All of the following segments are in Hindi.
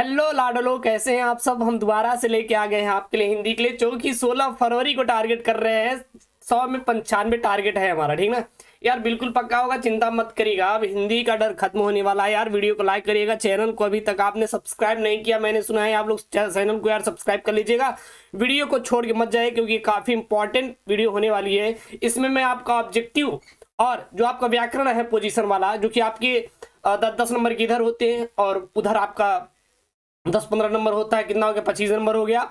हेलो लाडलो, कैसे हैं आप सब। हम दोबारा से लेके आ गए हैं आपके लिए हिंदी के लिए, जो कि 16 फरवरी को टारगेट कर रहे हैं। 100 में 95 टारगेट है हमारा, ठीक ना यार। बिल्कुल पक्का होगा, चिंता मत करिएगा। अब हिंदी का डर खत्म होने वाला है यार। वीडियो को लाइक करिएगा, चैनल को अभी तक आपने सब्सक्राइब नहीं किया, मैंने सुना है आप लोग चैनल को यार सब्सक्राइब कर लीजिएगा। वीडियो को छोड़ के मत जाए, क्योंकि काफी इंपॉर्टेंट वीडियो होने वाली है। इसमें मैं आपका ऑब्जेक्टिव और जो आपका व्याकरण है पोजीशन वाला, जो कि आपके 10-10 नंबर के इधर होते हैं और उधर आपका 10-15 नंबर होता है। कितना हो गया? 25 नंबर हो गया।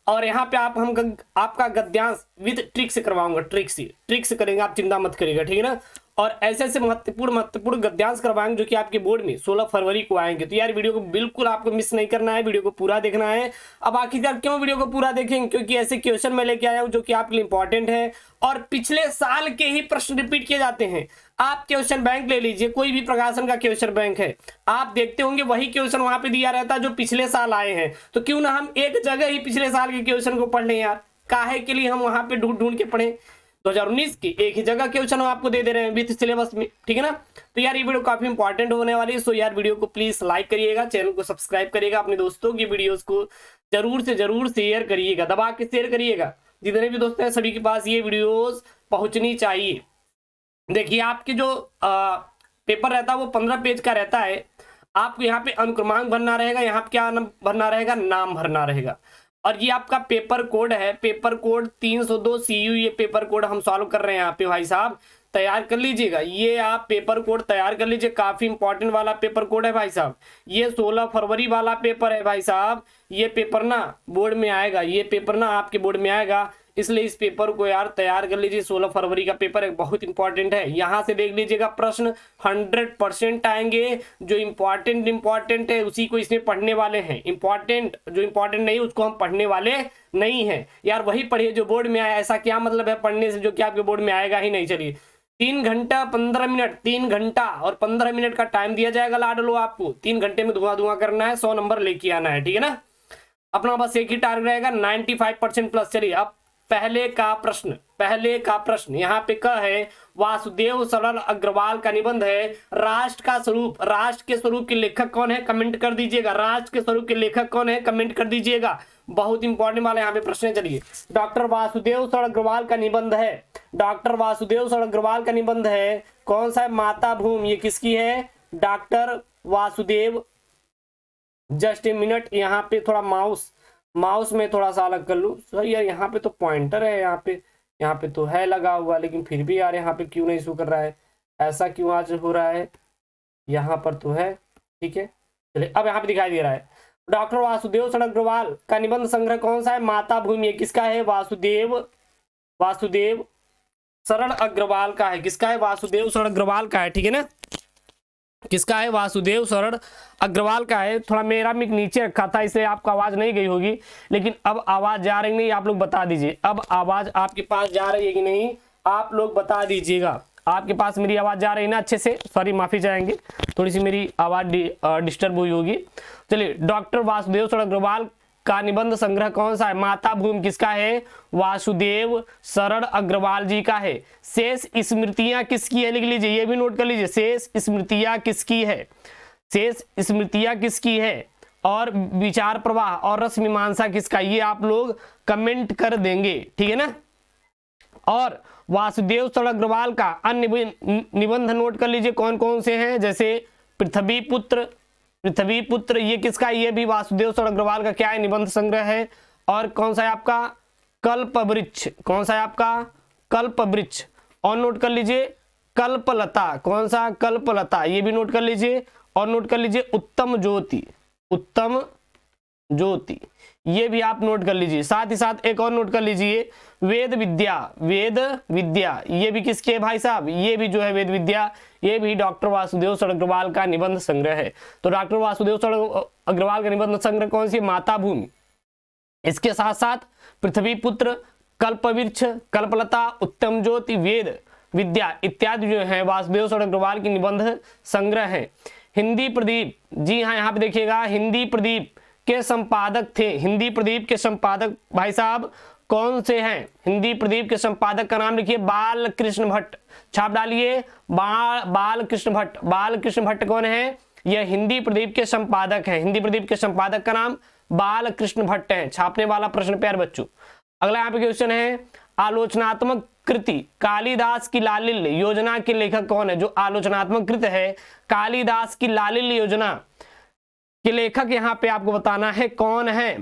और यहाँ पे आपका गद्यांश विद ट्रिक से करवाऊंगा। ट्रिक से करेंगे, आप चिंता मत करिएगा, ठीक है ना। और ऐसे ऐसे महत्वपूर्ण गद्यांश करवाएंगे जो कि आपके बोर्ड में 16 फरवरी को आएंगे। तो यार वीडियो को बिल्कुल आपको मिस नहीं करना है, वीडियो को पूरा देखना है। अब आखिरकार क्यों वीडियो को पूरा देखेंगे? क्योंकि ऐसे क्वेश्चन मैं लेके आया हूँ जो कि आपके लिए इंपॉर्टेंट है और पिछले साल के ही प्रश्न रिपीट किए जाते हैं। आप क्वेश्चन बैंक ले लीजिए, कोई भी प्रकाशन का क्वेश्चन बैंक है, आप देखते होंगे वही क्वेश्चन वहां पे दिया रहता है जो पिछले साल आए हैं। तो क्यों ना हम एक जगह ही पिछले साल के क्वेश्चन को पढ़ लें यार। काहे के लिए हम वहां पे ढूंढ ढूंढ के पढ़ें? 2019 की एक ही जगह क्वेश्चन हम आपको दे दे रहे हैं विथ सिलेबस में, ठीक है ना। तो यार ये वीडियो काफी इंपॉर्टेंट होने वाली है। सो यार वीडियो को प्लीज लाइक करिएगा, चैनल को सब्सक्राइब करिएगा, अपने दोस्तों की वीडियोस को जरूर से जरूर शेयर करिएगा, दबा के शेयर करिएगा। जितने भी दोस्त हैं सभी के पास ये वीडियोस पहुंचनी चाहिए। देखिए आपके जो पेपर रहता है वो 15 पेज का रहता है। आपको यहाँ पे अनुक्रमांक भरना रहेगा, यहाँ पे क्या भरना रहेगा? नाम भरना रहेगा। और ये आपका पेपर कोड है, पेपर कोड 302 CU। ये पेपर कोड हम सॉल्व कर रहे हैं यहाँ पे, भाई साहब तैयार कर लीजिएगा। ये आप पेपर कोड तैयार कर लीजिए, काफी इंपॉर्टेंट वाला पेपर कोड है भाई साहब। ये 16 फरवरी वाला पेपर है भाई साहब। ये पेपर ना बोर्ड में आएगा, ये पेपर ना आपके बोर्ड में आएगा, इसलिए इस पेपर को यार तैयार कर लीजिए। 16 फरवरी का पेपर है, बहुत इंपॉर्टेंट है। यहाँ से देख लीजिएगा प्रश्न 100% आएंगे। जो इंपॉर्टेंट है उसी को इसमें पढ़ने वाले हैं। इंपॉर्टेंट जो इंपॉर्टेंट नहीं उसको हम पढ़ने वाले नहीं है यार। वही पढ़िए जो बोर्ड में आया। ऐसा क्या मतलब है पढ़ने से जो कि आपके बोर्ड में आएगा ही नहीं? चलिए 3 घंटा 15 मिनट, 3 घंटा और 15 मिनट का टाइम दिया जाएगा लाडलो आपको। 3 घंटे में धुआं करना है, 100 नंबर लेके आना है, ठीक है ना। अपना बस एक ही टारगेट रहेगा, 95% प्लस। चलिए अब पहले का प्रश्न यहाँ पे क है। वासुदेव सरल अग्रवाल का निबंध है। राष्ट्र के स्वरूप के लेखक कौन है? कमेंट कर दीजिएगा। राष्ट्र के स्वरूप के लेखक कौन है? कमेंट कर दीजिएगा। बहुत इंपॉर्टेंट वाला यहाँ पे प्रश्न है। चलिए डॉक्टर वासुदेव सरल अग्रवाल का निबंध है। डॉक्टर वासुदेव सरल अग्रवाल का निबंध है। कौन सा है? माता भूमि। ये किसकी है? Doctor Vasudev. Just a minute, यहाँ पे थोड़ा माउस में थोड़ा सा अलग कर लूँ। सही यार, यहाँ पे तो पॉइंटर है, यहाँ पे तो है लगा हुआ, लेकिन फिर भी यार यहाँ पे क्यों नहीं शो कर रहा है? ऐसा क्यों आज हो रहा है? यहाँ पर तो है, ठीक है। चलिए अब यहाँ पे दिखाई दे रहा है। डॉक्टर वासुदेव सरल अग्रवाल का निबंध संग्रह कौन सा है? माता भूमि। किसका है? वासुदेव सरल अग्रवाल का है। किसका है? वासुदेव सरल अग्रवाल का है, ठीक है ना। किसका है? वासुदेव सरल अग्रवाल का है। थोड़ा मेरा मिक नीचे रखा था इसलिए आपको आवाज नहीं गई होगी, लेकिन अब आवाज जा रही नहीं, आप लोग बता दीजिए। अब आवाज आपके पास जा रही है कि नहीं, आप लोग बता दीजिएगा। आपके पास मेरी आवाज जा रही है ना अच्छे से? सॉरी, माफी चाहेंगे, थोड़ी सी मेरी आवाज डिस्टर्ब हुई होगी। चलिए डॉक्टर वासुदेव सरल अग्रवाल का निबंध संग्रह कौन सा है? माता भूमि। किसका है? वासुदेव सरल अग्रवाल जी का है। शेष स्मृतियां किसकी है? लिख लीजिए, ये भी नोट कर लीजिए। शेष स्मृतियां किसकी है? शेष स्मृतियां किसकी है? और विचार प्रवाह और रस मीमांसा किसका? ये आप लोग कमेंट कर देंगे, ठीक है ना। और वासुदेव सरल अग्रवाल का अन्य निबंध नोट कर लीजिए कौन कौन से हैं। जैसे पृथ्वी पुत्र, ये किसका? ये भी वासुदेव सरल अग्रवाल का क्या है? निबंध संग्रह है। और कौन सा है आपका? कल्पवृक्ष। कौन सा है आपका? कल्पवृक्ष। और नोट कर लीजिए कल्पलता। कौन सा? कल्पलता। ये भी नोट कर लीजिए। और नोट कर लीजिए उत्तम ज्योति, ये भी आप नोट कर लीजिए। साथ ही साथ एक और नोट कर लीजिए वेद विद्या, ये भी किसके है भाई साहब? ये भी जो है वेद विद्या, ये भी डॉक्टर वासुदेव सरल अग्रवाल का निबंध संग्रह है। तो डॉक्टर वासुदेव सरल अग्रवाल का निबंध संग्रह कौन सी? माता भूमि। इसके साथ साथ पृथ्वी पुत्र, कल्पवृक्ष, कल्पलता, उत्तम ज्योति, वेद विद्या इत्यादि जो है वासुदेव सरल अग्रवाल की निबंध संग्रह है। हिंदी प्रदीप, जी हाँ, यहाँ पे देखिएगा हिंदी प्रदीप के संपादक थे। हिंदी प्रदीप के संपादक भाई साहब कौन से हैं? हिंदी प्रदीप के संपादक का नाम लिखिए बालकृष्ण भट्ट। छाप डालिए बालकृष्ण भट्ट। बालकृष्ण भट्ट कौन है? यह हिंदी प्रदीप के संपादक हैं। हिंदी प्रदीप के संपादक का नाम बालकृष्ण भट्ट है। छापने वाला प्रश्न प्यारे बच्चों। अगला यहाँ पे क्वेश्चन है, आलोचनात्मक कृति कालिदास की लालिल्य योजना के लेखक कौन है? जो आलोचनात्मक कृत है कालिदास की लालिल्य योजना के लेखक यहाँ पे आपको बताना है कौन है।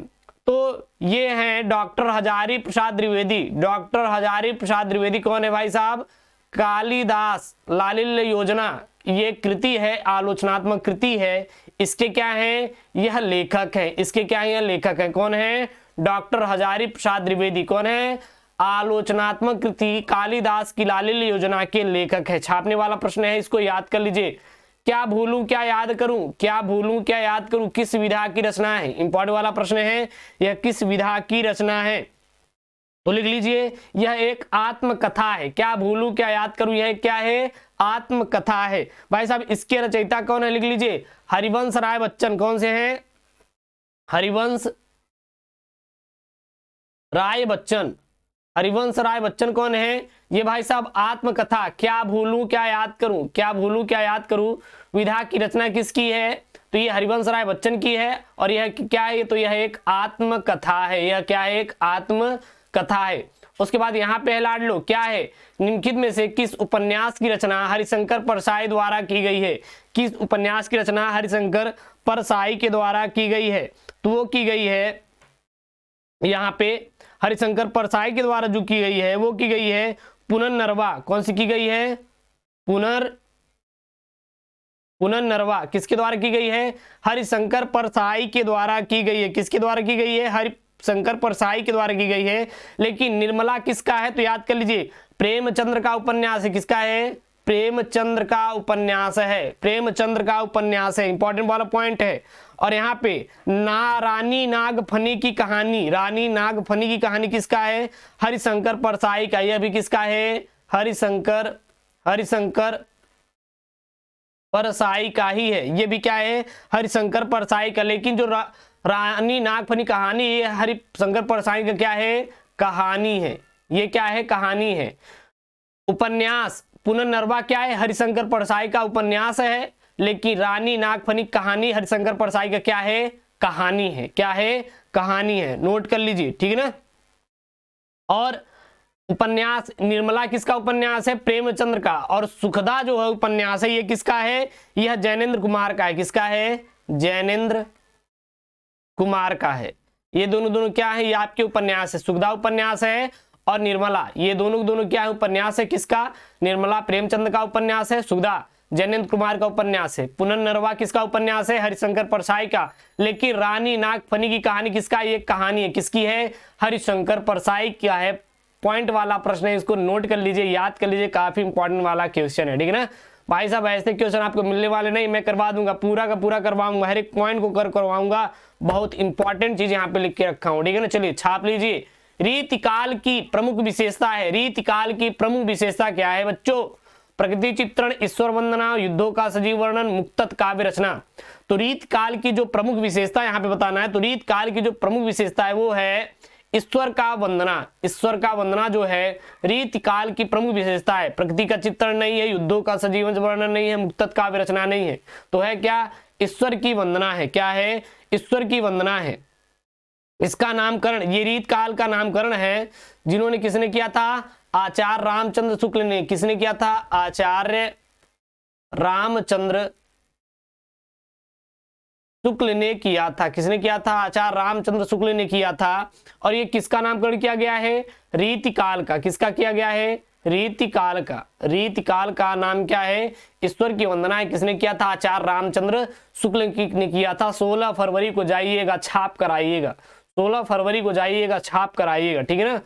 तो ये हैं डॉक्टर हजारी प्रसाद द्विवेदी। डॉक्टर हजारी प्रसाद द्विवेदी कौन है भाई साहब? कालिदास लालिल्य योजना ये कृति है, आलोचनात्मक कृति है। इसके क्या है? यह लेखक है। इसके क्या है? यह लेखक है। कौन है? डॉक्टर हजारी प्रसाद द्विवेदी। कौन है? आलोचनात्मक कृति कालिदास की लालिल्य योजना के लेखक है। छापने वाला प्रश्न है, इसको याद कर लीजिए। क्या भूलूं क्या याद करूं? क्या भूलूं क्या याद करूं? किस विधा की रचना है? इंपॉर्टेंट वाला प्रश्न है, यह किस विधा की रचना है? तो लिख लीजिए, यह एक आत्मकथा है। क्या भूलूं क्या याद करूं, यह क्या है? आत्मकथा है। भाई साहब इसके रचयिता कौन है? लिख लीजिए, हरिवंश राय बच्चन। कौन से हैं? हरिवंश राय बच्चन। हरिवंश राय बच्चन कौन है? ये भाई साहब आत्मकथा क्या भूलूं क्या याद करूं, क्या भूलूं क्या याद करूं विधा की रचना किसकी है? तो ये हरिवंश राय बच्चन की है। और यह क्या है? तो यह एक आत्मकथा है। यह क्या है? एक आत्मकथा है। उसके बाद यहाँ पे लाड लो, क्या है? निम्नलिखित में से किस उपन्यास की रचना हरिशंकर परसाई द्वारा की गई है? किस उपन्यास की रचना हरिशंकर परसाई के द्वारा की गई है? तो वो की गई है यहाँ पे हरिशंकर परसाई के द्वारा जो की गई है वो की गई है पुनर्नरवा। कौन सी की गई है? पुनर्नरवा किसके द्वारा की गई है? हरिशंकर परसाई के द्वारा की गई है। किसके द्वारा की गई है? हरिशंकर परसाई के द्वारा की गई है। लेकिन निर्मला किसका है? तो याद कर लीजिए, प्रेमचंद्र का उपन्यास है। किसका है? प्रेमचंद्र का उपन्यास है। प्रेमचंद्र का उपन्यास है। इंपॉर्टेंट वाला पॉइंट है। और यहाँ पे रानी नागफनी की कहानी, रानी नागफनी की कहानी किसका है? हरिशंकर परसाई का। यह भी किसका है? हरिशंकर परसाई का ही है। ये भी क्या है? हरिशंकर परसाई का। लेकिन जो रानी नागफनी कहानी ये हरिशंकर परसाई का क्या है? कहानी है। ये क्या है? कहानी है। उपन्यास पुनर्नरवा क्या है? हरिशंकर परसाई का उपन्यास है। लेकिन रानी नागफनी कहानी हरिशंकर परसाई का क्या है? कहानी है। क्या है? कहानी है। नोट कर लीजिए, ठीक है ना। और उपन्यास निर्मला किसका उपन्यास है? प्रेमचंद्र का। और सुखदा जो है उपन्यास है ये किसका है? यह जैनेन्द्र कुमार का है। किसका है? जैनेन्द्र कुमार का है। ये दोनों क्या है? ये आपके उपन्यास है। सुखदा उपन्यास है और निर्मला, ये दोनों क्या है? उपन्यास है। किसका? निर्मला प्रेमचंद्र का उपन्यास है। सुखदा जैनेन्द्र कुमार का उपन्यास है। पुनर्नरवा किसका उपन्यास है? हरिशंकर परसाई का। लेकिन रानी नागफनी की कहानी किसका? ये कहानी है। किसकी है? हरिशंकर परसाई क्या है। पॉइंट वाला प्रश्न है, इसको नोट कर लीजिए, याद कर लीजिए, काफी इंपॉर्टेंट वाला क्वेश्चन है, ठीक है ना भाई साहब। ऐसे क्वेश्चन आपको मिलने वाले नहीं, मैं करवा दूंगा, पूरा का पूरा करवाऊंगा, हर एक पॉइंट को करवाऊंगा। बहुत इंपॉर्टेंट चीज यहाँ पे लिख के रखा हूँ, ठीक है ना। चलिए छाप लीजिए। रीतिकाल की प्रमुख विशेषता है। रीतिकाल की प्रमुख विशेषता क्या है बच्चों? प्रकृति चित्रण, ईश्वर वंदना, युद्धों का सजीव वर्णन, मुक्तक काव्य रचना। तो रीतकाल की जो प्रमुख विशेषता यहाँ पे बताना है, तो रीतकाल की जो प्रमुख विशेषता है वो है ईश्वर का वंदना। ईश्वर का वंदना जो है रीतकाल की प्रमुख विशेषता है। प्रकृति का चित्रण नहीं है, युद्धों का सजीव वर्णन नहीं है, मुक्तक काव्य रचना नहीं है, तो है क्या? ईश्वर की वंदना है। क्या है? ईश्वर की वंदना है। इसका नामकरण, ये रीतकाल का नामकरण है जिन्होंने किसने किया था? आचार्य रामचंद्र शुक्ल ने। किसने किया था? आचार्य रामचंद्र शुक्ल ने किया था। किसने किया था? आचार्य रामचंद्र शुक्ल ने किया था। और ये किसका नामकरण किया गया है? रीतिकाल का। किसका किया गया है? रीतिकाल का। रीतिकाल का नाम क्या है? ईश्वर की वंदना है। किसने किया था? आचार्य रामचंद्र शुक्ल ने किया था। 16 फरवरी को जाइएगा, छाप कराइएगा। 16 फरवरी को जाइएगा, छाप कराइएगा, ठीक है ना।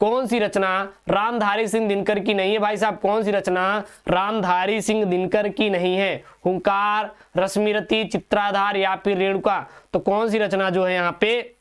कौन सी रचना रामधारी सिंह दिनकर की नहीं है भाई साहब? कौन सी रचना रामधारी सिंह दिनकर की नहीं है? हुंकार, रश्मिरति, चित्राधार या फिर रेणुका। तो कौन सी रचना जो है यहाँ पे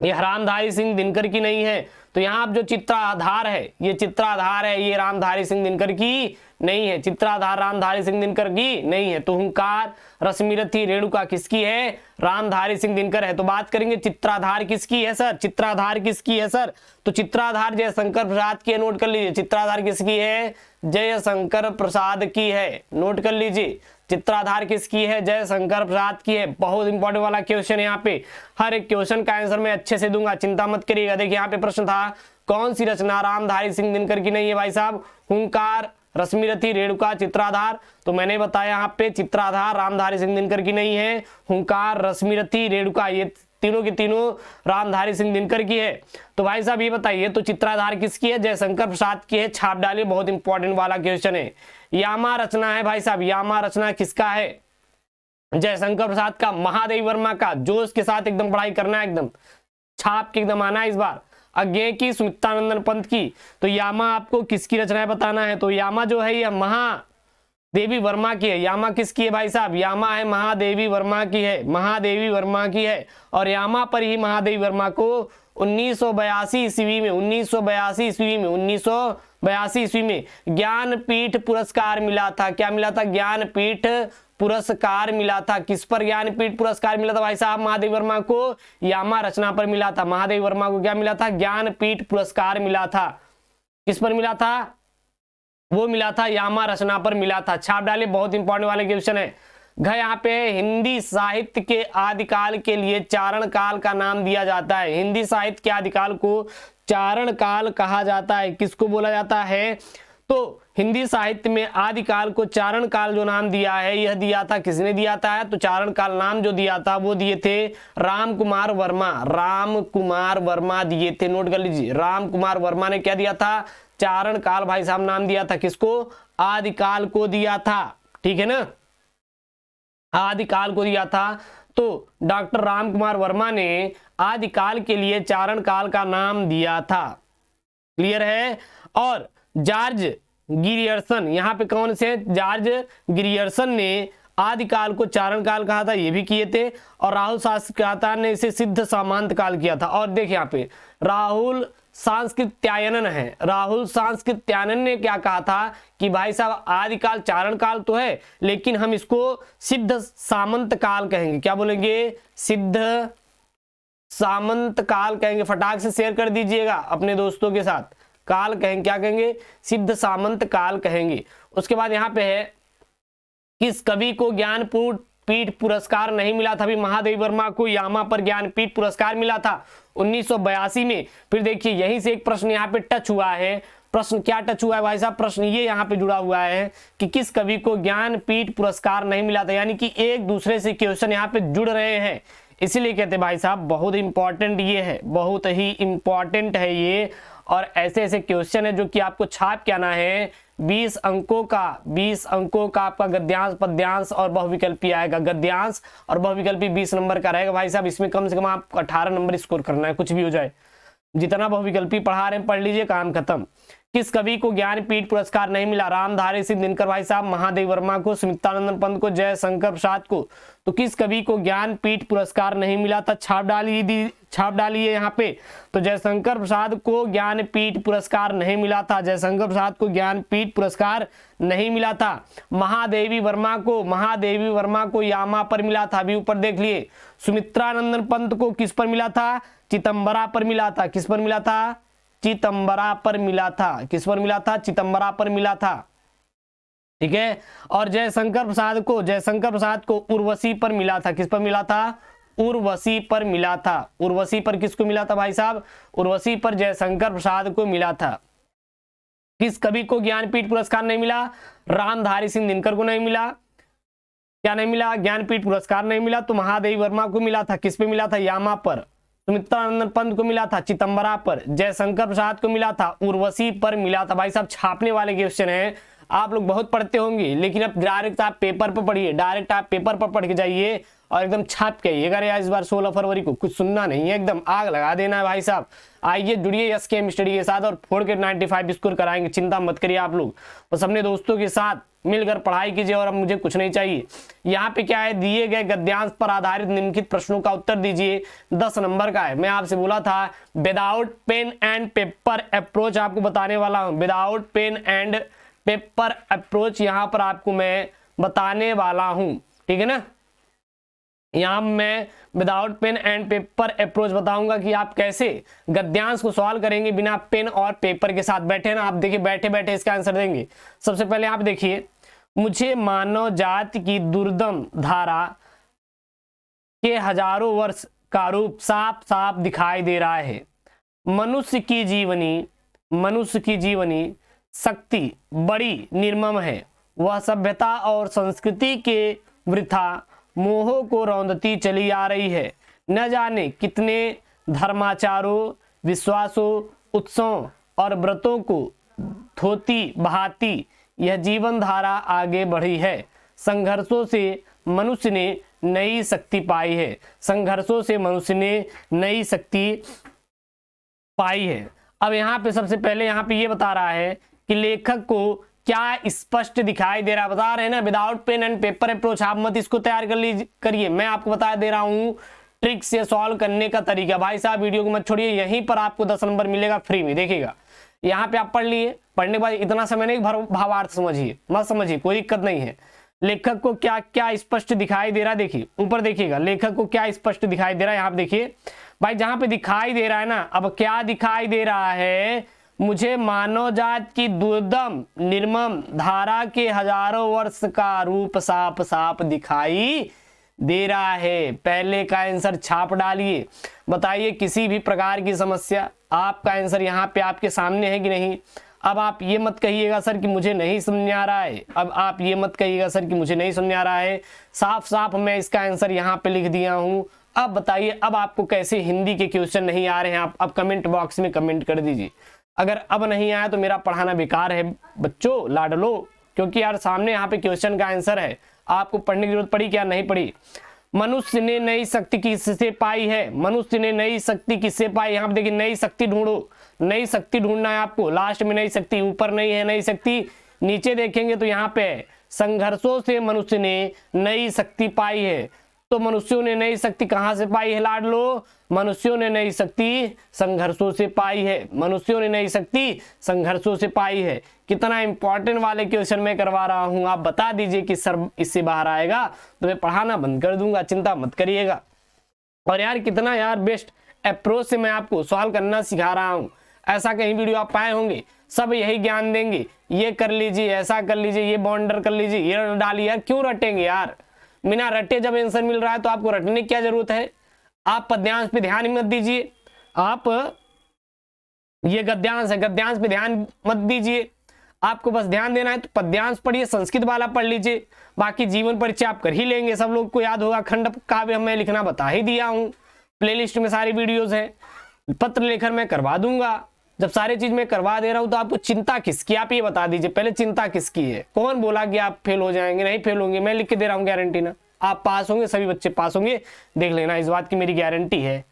यह रामधारी सिंह दिनकर की नहीं है? तो यहाँ जो चित्राधार है, ये चित्राधार है, ये रामधारी सिंह दिनकर की नहीं है। चित्राधार रामधारी सिंह दिनकर की नहीं है। तो हुंकार रश्मिरथी रेणुका किसकी है? रामधारी सिंह दिनकर है। तो बात करेंगे चित्राधार किसकी है सर? चित्राधार किसकी है सर? तो चित्राधार जयशंकर प्रसाद की है, नोट कर लीजिए। चित्राधार किसकी है? जयशंकर प्रसाद की है, नोट कर लीजिए। चित्राधार किसकी है? जयशंकर प्रसाद की है। बहुत इंपॉर्टेंट वाला क्वेश्चन है यहाँ पे, हर एक क्वेश्चन का आंसर मैं अच्छे से दूंगा, चिंता मत करिएगा। देखिए यहाँ पे प्रश्न था, कौन सी रचना रामधारी सिंह दिनकर की नहीं है भाई साहब? हुंकार रश्मिरथी रेणुका चित्राधार। तो मैंने बताया यहाँ पे चित्राधार रामधारी सिंह दिनकर की नहीं है, हुंकार रश्मिरथी रेणुका ये तीनों की तीनों रामधारी सिंह दिनकर की है। तो भाई साहब ये बताइए, तो चित्राधार किसकी है? जयशंकर प्रसाद की है। छाप डालिए, बहुत इंपॉर्टेंट वाला क्वेश्चन है। यामा रचना है भाई साहब, यामा रचना किसका है? जयशंकर प्रसाद का, महादेवी वर्मा का। जोश के साथ एकदम पढ़ाई करना है, एकदम छाप के एकदम आना है इस बार। अज्ञेय की, सुमित्रानंदन पंत की। तो यामा आपको किसकी रचना है बताना है। तो यामा जो है यह महादेवी वर्मा की है। यामा किसकी है भाई साहब? यामा है महादेवी वर्मा की है, महादेवी वर्मा की है। और यामा पर ही महादेवी वर्मा को 1982 ईस्वी में 1982 ईस्वी में ज्ञानपीठ पुरस्कार मिला था। क्या मिला था? ज्ञानपीठ पुरस्कार मिला था। किस पर ज्ञानपीठ पुरस्कार मिला था भाई साहब? महादेवी वर्मा को यामा रचना पर मिला था। महादेवी वर्मा को क्या मिला था? ज्ञानपीठ पुरस्कार मिला था। किस पर मिला था? वो मिला था यामा रचना पर मिला था। छाप डाले, बहुत इंपॉर्टेंट वाले क्वेश्चन है। यहाँ पे हिंदी साहित्य के आदिकाल के लिए चारण काल का नाम दिया जाता है। हिंदी साहित्य के आदिकाल को चारण काल कहा जाता है। किसको बोला जाता है? तो हिंदी साहित्य में आदिकाल को चारण काल जो नाम दिया है, यह दिया था, किसने दिया था? तो चारण काल नाम जो दिया था वो दिए थे राम कुमार वर्मा। राम कुमार वर्मा दिए थे, नोट कर लीजिए। राम कुमार वर्मा ने क्या दिया था? चारण काल भाई साहब नाम दिया था। किसको? आदिकाल को दिया था, ठीक है ना, आदिकाल को दिया था। तो डॉक्टर राम कुमार वर्मा ने आदिकाल के लिए चारण काल का नाम दिया था। क्लियर है? और जॉर्ज गिरियर्सन, यहाँ पे कौन से? जॉर्ज गिरियर्सन ने आदिकाल को चारण काल कहा था, ये भी किए थे। और राहुल शास्त्रीकाता ने इसे सिद्ध सामंत काल किया था। और देखिए यहाँ पे राहुल सांस्कृत्यायनन है। राहुल सांस्कृत्यायनन ने क्या कहा था कि भाई साहब आदिकाल चारण काल तो है, लेकिन हम इसको सिद्ध सामंत काल कहेंगे। क्या बोलेंगे? सिद्ध सामंत काल कहेंगे। फटाक से शेयर कर दीजिएगा अपने दोस्तों के साथ। काल कहेंगे, क्या कहेंगे? सिद्ध सामंत काल कहेंगे। उसके बाद यहाँ पे है, किस कवि को ज्ञानपीठ पुरस्कार नहीं मिला था? अभी महादेवी वर्मा को यामा पर ज्ञानपीठ पुरस्कार मिला था 1982 में। फिर देखिए यहीं से एक प्रश्न यहाँ पे टच हुआ है। प्रश्न क्या टच हुआ है भाई साहब? प्रश्न ये यहाँ पे जुड़ा हुआ है कि किस कवि को ज्ञानपीठ पुरस्कार नहीं मिला था। यानी कि एक दूसरे से क्वेश्चन यहाँ पे जुड़ रहे हैं, इसीलिए कहते हैं भाई साहब बहुत इंपॉर्टेंट ये है, बहुत ही इंपॉर्टेंट है ये। और ऐसे ऐसे क्वेश्चन है जो कि आपको छाप के आना है। 20 अंकों का आपका गद्यांश, पद्यांश और बहुविकल्पी आएगा। गद्यांश और बहुविकल्पी 20 नंबर का रहेगा भाई साहब। इसमें कम से कम आपको 18 नंबर स्कोर करना है, कुछ भी हो जाए। जितना बहुविकल्पी पढ़ा रहे हैं पढ़ लीजिए, काम खत्म। किस कवि को ज्ञानपीठ पुरस्कार नहीं मिला? रामधारी सिंह दिनकर भाई साहब, महादेवी वर्मा को, सुमित्रानंदन पंत को, जयशंकर प्रसाद को। तो किस कवि को ज्ञानपीठ पुरस्कार नहीं मिला था? छाप डालिए यहाँ पे। तो जयशंकर प्रसाद को ज्ञानपीठ पुरस्कार नहीं मिला था। जयशंकर प्रसाद को ज्ञानपीठ पुरस्कार नहीं मिला था। महादेवी वर्मा को यामा पर मिला था, अभी ऊपर देख लिए। सुमित्रानंदन पंत को किस पर मिला था? चिदंबरा पर मिला था। किस पर मिला था? चिदंबरा पर मिला था। किस पर मिला था? चिदंबरा पर मिला था, ठीक है। और जयशंकर प्रसाद को उर्वशी पर मिला था। किस पर मिला था? उर्वशी पर मिला था। उर्वशी पर किसको मिला था भाई साहब? उर्वशी पर जयशंकर प्रसाद को मिला था। किस कवि को ज्ञानपीठ पुरस्कार नहीं मिला? रामधारी सिंह दिनकर को नहीं मिला। क्या नहीं मिला? ज्ञानपीठ पुरस्कार नहीं मिला। तो महादेवी वर्मा को मिला था। किस पे मिला था? यामा पर। सुमित्रानंदन पंत को मिला था चिदंबरा पर। जयशंकर प्रसाद को मिला था उर्वशी पर मिला था। भाई साहब छापने वाले क्वेश्चन है, आप लोग बहुत पढ़ते होंगे, लेकिन अब डायरेक्ट आप पेपर पर पढ़िए, डायरेक्ट आप पेपर पर पढ़ के जाइए और एकदम छाप के आइएगा। यार इस बार 16 फरवरी को कुछ सुनना नहीं है, एकदम आग लगा देना है भाई साहब। आइए जुड़िए SKM स्टडी के साथ और फोड़ के 95 स्कोर कराएंगे, चिंता मत करिए आप लोग। बस अपने दोस्तों के साथ मिलकर पढ़ाई कीजिए और अब मुझे कुछ नहीं चाहिए। यहाँ पे क्या है, दिए गए गद्यांश पर आधारित निम्नलिखित प्रश्नों का उत्तर दीजिए। 10 नंबर का है। मैं आपसे बोला था without pen and paper approach आपको बताने वाला हूँ। Without pen and paper approach यहाँ पर आपको मैं बताने वाला हूं, ठीक है ना। यहाँ मैं without pen and paper approach बताऊंगा कि आप कैसे गद्यांश को सॉल्व करेंगे बिना पेन और पेपर के साथ। बैठे ना आप, देखिए बैठे बैठे इसका आंसर देंगे। सबसे पहले आप देखिए, मुझे मानव जाति की दुर्दम धारा के हजारों वर्ष का रूप साफ साफ दिखाई दे रहा है। मनुष्य की जीवनी शक्ति बड़ी निर्मम है। वह सभ्यता और संस्कृति के वृथा मोहों को रौंदती चली आ रही है। न जाने कितने धर्माचारों, विश्वासों, उत्सवों और व्रतों को धोती बहाती यह जीवन धारा आगे बढ़ी है। संघर्षों से मनुष्य ने नई शक्ति पाई है। संघर्षों से मनुष्य ने नई शक्ति पाई है। अब यहाँ पे सबसे पहले यहाँ पे ये बता रहा है कि लेखक को क्या स्पष्ट दिखाई दे रहा है। बता रहे हैं ना without pen and paper approach. आप मत इसको तैयार कर लीजिए, करिए। मैं आपको बता दे रहा हूँ ट्रिक से सॉल्व करने का तरीका। भाई साहब वीडियो को मत छोड़िए, यहीं पर आपको 10 नंबर मिलेगा फ्री में। देखिएगा यहाँ पे आप पढ़ लिए, पढ़ने के बाद इतना समय नहीं, भावार्थ समझिए, मत समझिए, कोई दिक्कत नहीं है। लेखक को क्या क्या स्पष्ट दिखाई दे रहा है, देखिए ऊपर देखिएगा लेखक को क्या स्पष्ट दिखाई दे रहा है। यहाँ पे देखिए भाई, जहां पे दिखाई दे रहा है ना, अब क्या दिखाई दे रहा है, मुझे मानव जात की दुर्दम निर्मम धारा के हजारों वर्ष का रूप साफ साफ दिखाई दे रहा है। पहले का आंसर छाप डालिए। बताइए किसी भी प्रकार की समस्या, आपका आंसर यहाँ पे आपके सामने है कि नहीं। अब आप ये मत कहिएगा सर कि मुझे नहीं समझ आ रहा है। अब आप ये मत कहिएगा सर कि मुझे नहीं समझ आ रहा है। साफ साफ मैं इसका आंसर यहाँ पे लिख दिया हूँ। अब बताइए अब आपको कैसे हिंदी के क्वेश्चन नहीं आ रहे हैं। आप अब कमेंट बॉक्स में कमेंट कर दीजिए। अगर अब नहीं आया तो मेरा पढ़ाना बेकार है बच्चों, लाडलो, क्योंकि यार सामने यहाँ पे क्वेश्चन का आंसर है। आपको पढ़ने की जरूरत पड़ी क्या, नहीं पड़ी। मनुष्य ने नई शक्ति किससे पाई है। मनुष्य ने नई शक्ति किससे पाई। यहाँ पे देखिए नई शक्ति ढूंढो, नई शक्ति ढूंढना है आपको। लास्ट में नई शक्ति, ऊपर नहीं है नई शक्ति, नीचे देखेंगे तो यहाँ पे संघर्षों से मनुष्य ने नई शक्ति पाई है। तो मनुष्यों ने नई शक्ति कहां से पाई है लाडलो। मनुष्यों ने नई शक्ति संघर्षों से पाई है। मनुष्यों ने नई शक्ति संघर्षों से पाई है। कितना इंपॉर्टेंट वाले क्वेश्चन मैं करवा रहा हूं, आप बता दीजिए कि सर इससे बाहर आएगा तो मैं पढ़ाना बंद कर दूंगा, चिंता मत करिएगा। और यार कितना यार बेस्ट अप्रोच से मैं आपको सॉल्व करना सिखा रहा हूं। ऐसा कहीं वीडियो आप पाए होंगे, सब यही ज्ञान देंगे, ये कर लीजिए, ऐसा कर लीजिए, ये बॉन्डर कर लीजिए, ये डालिए। यार क्यों रटेंगे यार, बिना रटे जब आंसर मिल रहा है तो आपको रटने की क्या जरूरत है। आप पद्यांश पे ध्यान मत दीजिए, आप ये गद्यांश है, गद्यांश पे ध्यान मत दीजिए। आपको बस ध्यान देना है तो पद्यांश पढ़िए, संस्कृत वाला पढ़ लीजिए, बाकी जीवन परिचय आप कर ही लेंगे। सब लोग को याद होगा, खंड काव्य मैं लिखना बता ही दिया हूँ, प्लेलिस्ट में सारी वीडियोज हैं। पत्र लेखन मैं करवा दूंगा। जब सारी चीज मैं करवा दे रहा हूं तो आपको चिंता किसकी, आप ये बता दीजिए पहले, चिंता किसकी है। कौन बोला कि आप फेल हो जाएंगे, नहीं फेल होंगे, मैं लिख के दे रहा हूं गारंटी ना। आप पास होंगे, सभी बच्चे पास होंगे, देख लेना, इस बात की मेरी गारंटी है।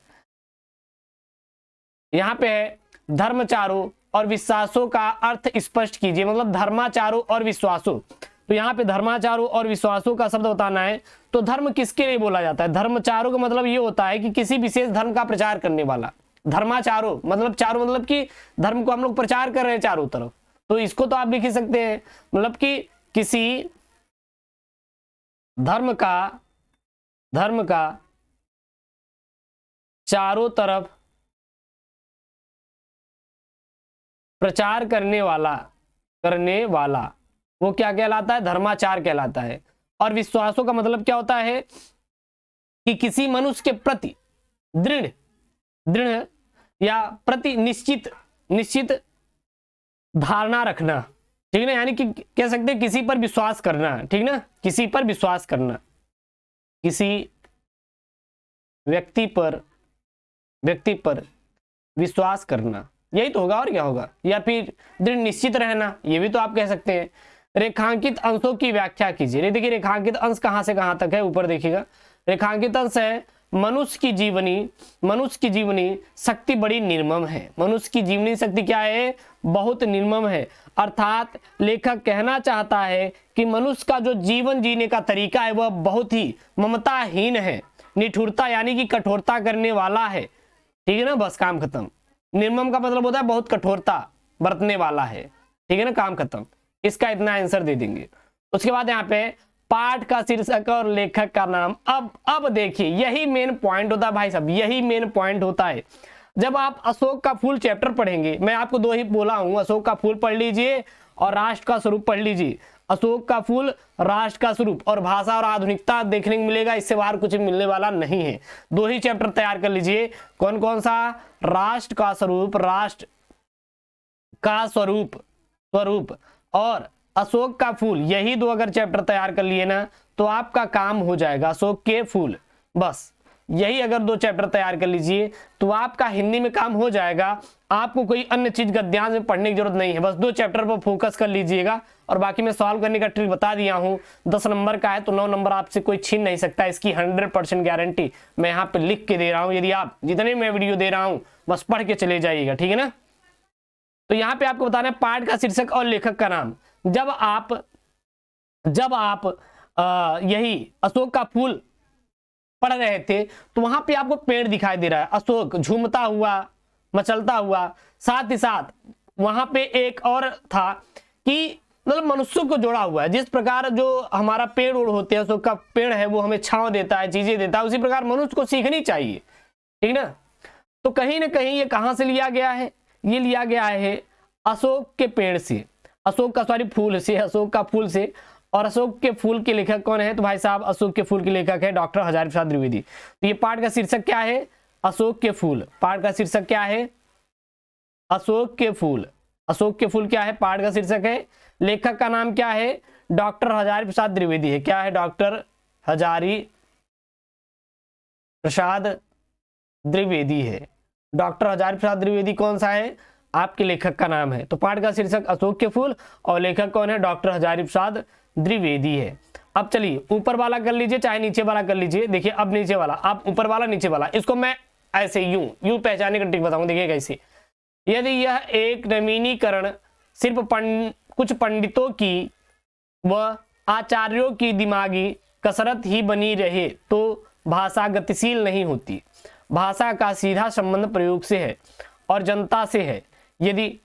यहाँ पे है धर्माचारों और विश्वासों का अर्थ स्पष्ट कीजिए, मतलब धर्माचारों और विश्वासों। तो यहाँ पे धर्माचारों और विश्वासों का शब्द बताना है। तो धर्म किसके लिए बोला जाता है। धर्मचारों का मतलब ये होता है कि किसी विशेष धर्म का प्रचार करने वाला। धर्माचारों मतलब चारों, मतलब कि धर्म को हम लोग प्रचार कर रहे हैं चारों तरफ, तो इसको तो आप लिख ही सकते हैं, मतलब कि किसी धर्म का चारों तरफ प्रचार करने वाला वो क्या कहलाता है, धर्माचार कहलाता है। और विश्वासों का मतलब क्या होता है कि किसी मनुष्य के प्रति दृढ़ या प्रति निश्चित धारणा रखना, ठीक ना, यानी कि कह सकते हैं किसी पर विश्वास करना, ठीक ना, किसी पर विश्वास करना, किसी व्यक्ति पर विश्वास करना, यही तो होगा और क्या होगा। या फिर दृढ़ निश्चित रहना, ये भी तो आप कह सकते हैं। रेखांकित अंशों की व्याख्या कीजिए। देखिए रेखांकित अंश कहां से कहां तक है, ऊपर देखिएगा। रेखांकित अंश है मनुष्य की जीवनी शक्ति बड़ी निर्मम है। मनुष्य की जीवनी शक्ति क्या है, बहुत निर्मम है। अर्थात लेखक कहना चाहता है कि मनुष्य का जो जीवन जीने का तरीका है वह बहुत ही ममताहीन है, निठुरता यानी कि कठोरता करने वाला है, ठीक है ना, बस काम खत्म। निर्मम का मतलब होता है बहुत कठोरता बरतने वाला है, ठीक है ना, काम खत्म। इसका इतना आंसर दे देंगे। उसके बाद यहाँ पे पाठ का शीर्षक और लेखक का नाम। अब देखिए यही मेन पॉइंट होता है भाई साहब, यही मेन पॉइंट होता है। जब आप अशोक का फूल चैप्टर पढ़ेंगे, मैं आपको दो ही बोला हूं, अशोक का फूल पढ़ लीजिए और राष्ट्र का स्वरूप पढ़ लीजिए। अशोक का फूल, राष्ट्र का स्वरूप और भाषा और आधुनिकता देखने को मिलेगा, इससे बाहर कुछ मिलने वाला नहीं है। दो ही चैप्टर तैयार कर लीजिए। कौन कौन सा? राष्ट्र का स्वरूप, राष्ट्र का स्वरूप स्वरूप और अशोक का फूल, यही दो अगर चैप्टर तैयार कर लिए ना तो आपका काम हो जाएगा। अशोक के फूल, बस यही अगर दो चैप्टर तैयार कर लीजिए तो आपका हिंदी में काम हो जाएगा। आपको कोई अन्य चीज गद्यांश में पढ़ने की जरूरत नहीं है, बस दो चैप्टर पर फोकस कर लीजिएगा। और बाकी मैं सॉल्व करने का ट्रिक बता दिया हूं। 10 नंबर का है तो 9 नंबर आपसे कोई छीन नहीं सकता, इसकी 100% गारंटी मैं यहाँ पे लिख के दे रहा हूं। यदि आप जितने मैं वीडियो दे रहा हूं बस पढ़ के चले जाइएगा, ठीक है ना। तो यहाँ पे आपको बताना है पाठ का शीर्षक और लेखक का नाम। जब आप यही अशोक का फूल पढ़ रहे थे तो वहां पे आपको पेड़ दिखाई दे रहा है, अशोक झूमता हुआ, मचलता हुआ। साथ ही साथ वहां पे एक और था कि मतलब मनुष्य को जोड़ा हुआ है। जिस प्रकार जो हमारा पेड़ उड़ होते हैं, अशोक का पेड़ है वो हमें छांव देता है, चीजें देता है, उसी प्रकार मनुष्य को सीखनी चाहिए, ठीक ना। तो कहीं ना कहीं ये कहां से लिया गया है? ये लिया गया है अशोक के पेड़ से, अशोक का सॉरी फूल से, अशोक का फूल से। और अशोक के फूल के लेखक कौन है? तो भाई साहब अशोक के फूल के लेखक है डॉक्टर हजारी प्रसाद द्विवेदी। तो ये पाठ का शीर्षक क्या है? अशोक के फूल। पाठ का शीर्षक क्या है? अशोक के फूल। अशोक के फूल क्या है? पाठ का शीर्षक है। लेखक का नाम क्या है? डॉक्टर हजारी प्रसाद द्विवेदी है। क्या है? डॉक्टर हजारी प्रसाद द्विवेदी है। डॉक्टर हजारी प्रसाद द्विवेदी कौन सा है? आपके लेखक का नाम है। तो पाठ का शीर्षक अशोक के फूल और लेखक कौन है? डॉक्टर हजारी प्रसाद द्विवेदी है। अब चलिए ऊपर वाला कर लीजिए चाहे नीचे वाला कर लीजिए। देखिए अब नीचे वाला, आप ऊपर वाला नीचे वाला, इसको मैं ऐसे यूं पहचानने का ट्रिक बताऊं। देखिए कैसे, यदि यह एक नवीनीकरण सिर्फ कुछ पंडितों की व आचार्यों की दिमागी कसरत ही बनी रहे तो भाषा गतिशील नहीं होती। भाषा का सीधा संबंध प्रयोग से है और जनता से है। यदि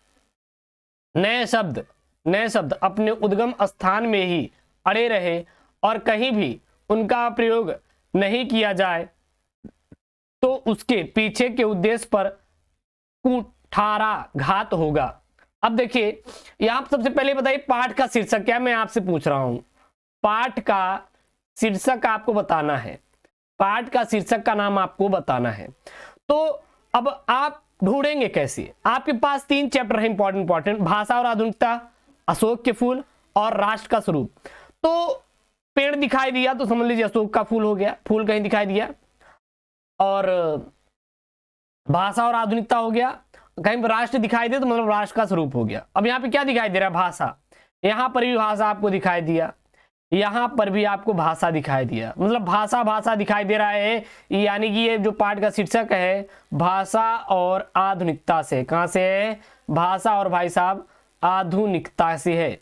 नए शब्द अपने उद्गम स्थान में ही अड़े रहे और कहीं भी उनका प्रयोग नहीं किया जाए तो उसके पीछे के उद्देश्य पर कुठाराघात होगा। अब देखिए यहां सबसे पहले बताइए पाठ का शीर्षक क्या? मैं आपसे पूछ रहा हूं, पाठ का शीर्षक आपको बताना है, पाठ का शीर्षक का नाम आपको बताना है। तो अब आप ढूंढेंगे कैसे? आपके पास 3 चैप्टर है इंपॉर्टेंट, भाषा और आधुनिकता, अशोक के फूल और राष्ट्र का स्वरूप। तो पेड़ दिखाई दिया तो समझ लीजिए अशोक का फूल हो गया, फूल कहीं दिखाई दिया। और भाषा और आधुनिकता हो गया, कहीं पर राष्ट्र दिखाई दे तो मतलब राष्ट्र का स्वरूप हो गया। अब यहाँ पे क्या दिखाई दे रहा है? भाषा। यहाँ पर भी भाषा आपको दिखाई दिया, यहां पर भी आपको भाषा दिखाई दिया, मतलब भाषा दिखाई दे रहा है। यानी कि ये जो पाठ का शीर्षक है भाषा और आधुनिकता से, कहां से है? भाषा और भाई साहब आधुनिकता से है,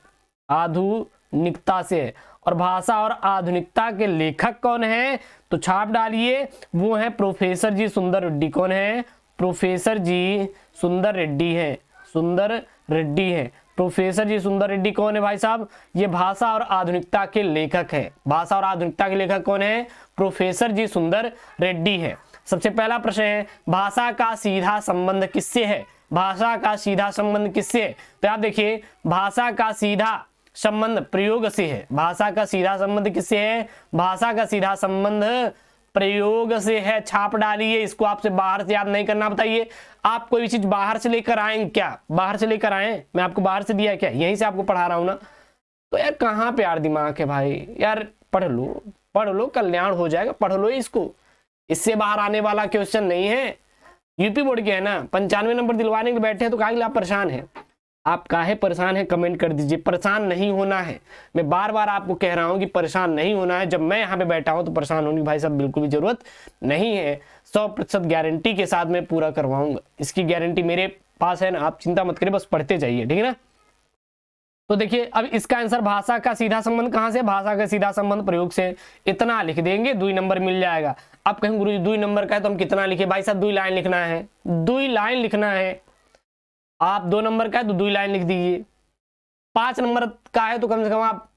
आधुनिकता से है। और भाषा और आधुनिकता के लेखक कौन है? तो छाप डालिए, वो है प्रोफेसर जी सुंदर रेड्डी। कौन है? प्रोफेसर जी सुंदर रेड्डी है, सुंदर रेड्डी है। प्रोफेसर जी सुंदर रेड्डी कौन है भाई साहब? ये भाषा और आधुनिकता के लेखक है। भाषा और आधुनिकता के लेखक कौन है? प्रोफेसर जी सुंदर रेड्डी है। सबसे पहला प्रश्न है भाषा का सीधा संबंध किससे है? भाषा का सीधा संबंध किससे है? तो आप देखिए भाषा का सीधा संबंध प्रयोग से है। भाषा का सीधा संबंध किससे है? भाषा का सीधा संबंध प्रयोग से है। छाप डालिए, इसको आपसे बाहर से याद नहीं करना। बताइए आप कोई भी चीज बाहर से लेकर आए क्या? बाहर से लेकर आए? मैं आपको बाहर से दिया क्या? यहीं से आपको पढ़ा रहा हूं ना। तो यार कहाँ पे यार दिमाग है भाई? यार पढ़ लो, कल्याण हो जाएगा, पढ़ लो इसको। इससे बाहर आने वाला क्वेश्चन नहीं है, यूपी बोर्ड के है ना। 95 नंबर दिलवाने के बैठे हैं तो काहे आप परेशान है? आप काहे परेशान है? कमेंट कर दीजिए। परेशान नहीं होना है, मैं बार बार आपको कह रहा हूं कि परेशान नहीं होना है। जब मैं यहाँ पे बैठा हूं तो परेशान होने की भाई साहब बिल्कुल भी जरूरत नहीं है। 100% गारंटी के साथ मैं पूरा करवाऊंगा, इसकी गारंटी मेरे पास है ना। आप चिंता मत करिए, बस पढ़ते जाइए, ठीक है ना। तो देखिए अब इसका आंसर भाषा का सीधा संबंध कहां से? भाषा का सीधा संबंध प्रयोग से। इतना लिख देंगे 2 नंबर मिल जाएगा। आप कहेंगे गुरु 2 नंबर का है तो हम कितना लिखे? भाई साहब 2 लाइन लिखना है, 2 लाइन लिखना है। आप 2 नंबर का है तो 2 लाइन लिख दीजिए। 5 नंबर का है तो कम से कम आप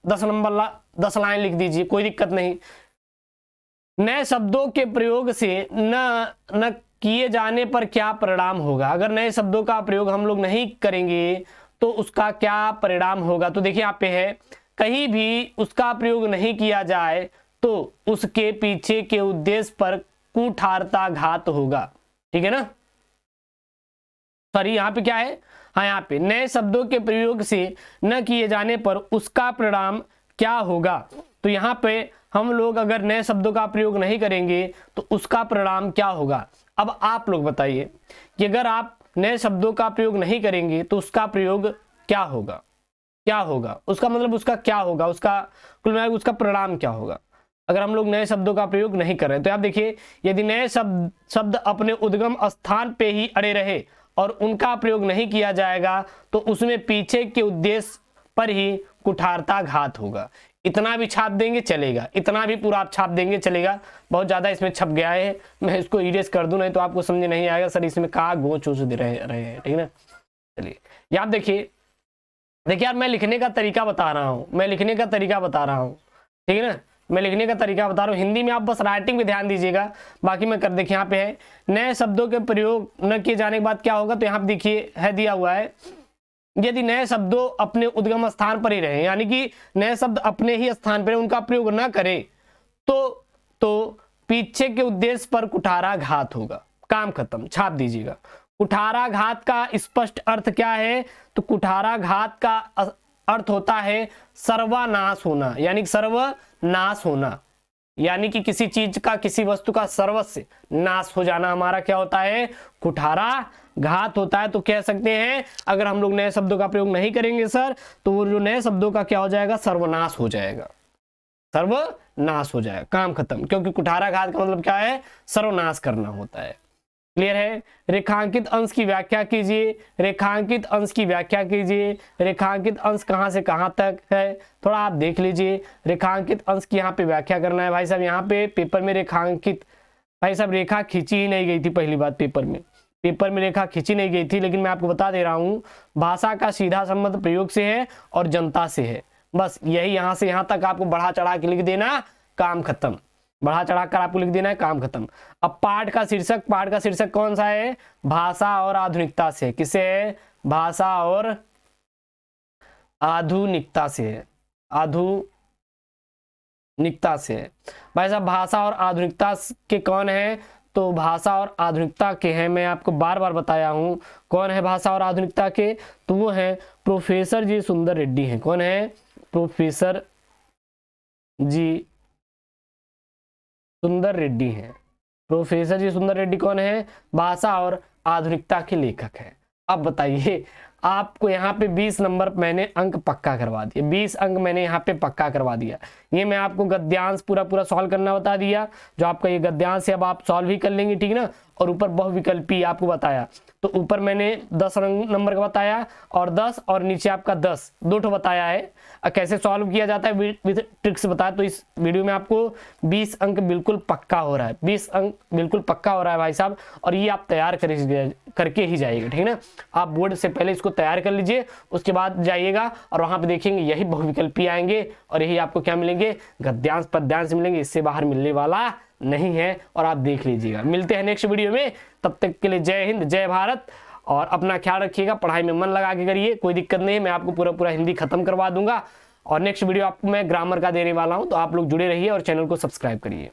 10 लाइन लिख दीजिए, कोई दिक्कत नहीं। नए शब्दों के प्रयोग से न किए जाने पर क्या परिणाम होगा। अगर नए शब्दों का प्रयोग हम लोग नहीं करेंगे तो उसका क्या परिणाम होगा। तो देखिए यहाँ पे है, कहीं भी उसका प्रयोग नहीं किया जाए तो उसके पीछे के उद्देश्य पर कुठारताघात होगा। ठीक है ना, सॉरी यहाँ पे क्या है, हाँ यहाँ पे नए शब्दों के प्रयोग से न किए जाने पर उसका परिणाम क्या होगा। तो यहाँ पे हम लोग अगर नए शब्दों का प्रयोग नहीं करेंगे तो उसका परिणाम क्या होगा। अब आप लोग बताइए कि अगर आप नए शब्दों का प्रयोग नहीं करेंगे तो उसका प्रयोग क्या होगा, क्या होगा, उसका मतलब उसका क्या होगा, उसका कुल मिलाकर उसका परिणाम क्या होगा अगर हम लोग नए शब्दों का प्रयोग नहीं कर रहे। तो आप देखिए, यदि नए शब्द अपने उद्गम स्थान पे ही अड़े रहे और उनका प्रयोग नहीं किया जाएगा तो उसमें पीछे के उद्देश्य पर ही कुठारताघात होगा। इतना भी छाप देंगे चलेगा, इतना भी पूरा आप छाप देंगे चलेगा। बहुत ज़्यादा इसमें छप गया है, मैं इसको इरेज कर दूं, नहीं तो आपको समझ नहीं आएगा सर इसमें कहाँ गोच दे रहे हैं। ठीक है ना, चलिए याद देखिए यार मैं लिखने का तरीका बता रहा हूँ, मैं लिखने का तरीका बता रहा हूँ। ठीक है ना, मैं लिखने का तरीका बता रहा हूँ। हिंदी में आप बस राइटिंग पे ध्यान दीजिएगा, बाकी मैं कर देखिए यहाँ पे है नए शब्दों के प्रयोग न किए जाने के बाद क्या होगा। तो यहाँ पे देखिए है दिया हुआ है, यदि नए शब्दों अपने उद्गम स्थान पर ही रहे, यानी कि नए शब्द अपने ही स्थान पर उनका प्रयोग न करें तो पीछे के उद्देश्य पर कुठाराघात होगा। काम खत्म, छाप दीजिएगा। कुठाराघात का स्पष्ट अर्थ क्या है। तो कुठाराघात का अर्थ होता है सर्वनाश होना, यानी सर्वनाश होना, यानी कि किसी चीज का, किसी वस्तु का सर्वस्व नाश हो जाना हमारा क्या होता है, कुठाराघात होता है। तो कह सकते हैं अगर हम लोग नए शब्दों का प्रयोग नहीं करेंगे सर तो वो जो नए शब्दों का क्या हो जाएगा, सर्वनाश हो जाएगा, सर्वनाश हो जाएगा, काम खत्म। क्योंकि कुठाराघात का मतलब क्या है, सर्वनाश करना होता है। क्लियर है। रेखांकित अंश की व्याख्या कीजिए, रेखांकित अंश की व्याख्या कीजिए। रेखांकित अंश कहां से कहां तक है थोड़ा आप देख लीजिए। रेखांकित अंश की यहाँ पे व्याख्या करना है भाई साहब। यहाँ पे पेपर में रेखांकित, भाई साहब रेखा खींची ही नहीं गई थी, पहली बात पेपर में रेखा खींची नहीं गई थी। लेकिन मैं आपको बता दे रहा हूँ भाषा का सीधा संबंध प्रयोग से है और जनता से है। बस यही यहाँ से यहाँ तक आपको बढ़ा चढ़ा के लिख देना, काम खत्म। बढ़ा चढ़ाकर आपको लिख देना है, काम खत्म। अब पाठ का शीर्षक कौन सा है, भाषा और आधुनिकता से। किसे है, भाषा और आधुनिकता से है, आधुनिकता से है भाई साहब। भाषा और आधुनिकता के कौन है, तो भाषा और आधुनिकता के हैं, मैं आपको बार बार बताया हूं कौन है भाषा और आधुनिकता के, तो वो है प्रोफेसर जी सुंदर रेड्डी हैं। कौन है, प्रोफेसर जी सुंदर रेड्डी हैं। प्रोफेसर जी सुंदर रेड्डी कौन है, भाषा और आधुनिकता के लेखक हैं। अब बताइए आपको यहाँ पे 20 नंबर मैंने अंक पक्का करवा दिया, 20 अंक मैंने यहाँ पे पक्का करवा दिया। ये मैं आपको गद्यांश पूरा सॉल्व करना बता दिया, जो आपका ये गद्यांश है अब आप सॉल्व ही कर लेंगे, ठीक ना। और ऊपर बहुविकल्पी आपको बताया, तो ऊपर मैंने 10 नंबर का बताया और 10 और नीचे आपका 10 दो ठो बताया है। कैसे सॉल्व किया जाता है विद ट्रिक्स बताया। तो इस वीडियो में आपको 20 अंक बिल्कुल पक्का हो रहा है, 20 अंक बिल्कुल पक्का हो रहा है भाई साहब। और ये आप तैयार करके ही जाइएगा, ठीक है ना। आप बोर्ड से पहले इसको तैयार कर लीजिए, उसके बाद जाइएगा और वहां पे देखेंगे यही बहुविकल्पी आएंगे और यही आपको क्या मिलेंगे, गद्यांश पद्यांश मिलेंगे। इससे बाहर मिलने वाला नहीं है और आप देख लीजिएगा। मिलते हैं नेक्स्ट वीडियो में, तब तक के लिए जय हिंद जय भारत। और अपना ख्याल रखिएगा, पढ़ाई में मन लगा के करिए, कोई दिक्कत नहीं है, मैं आपको पूरा हिंदी खत्म करवा दूंगा। और नेक्स्ट वीडियो आपको मैं ग्रामर का देने वाला हूं, तो आप लोग जुड़े रहिए और चैनल को सब्सक्राइब करिए।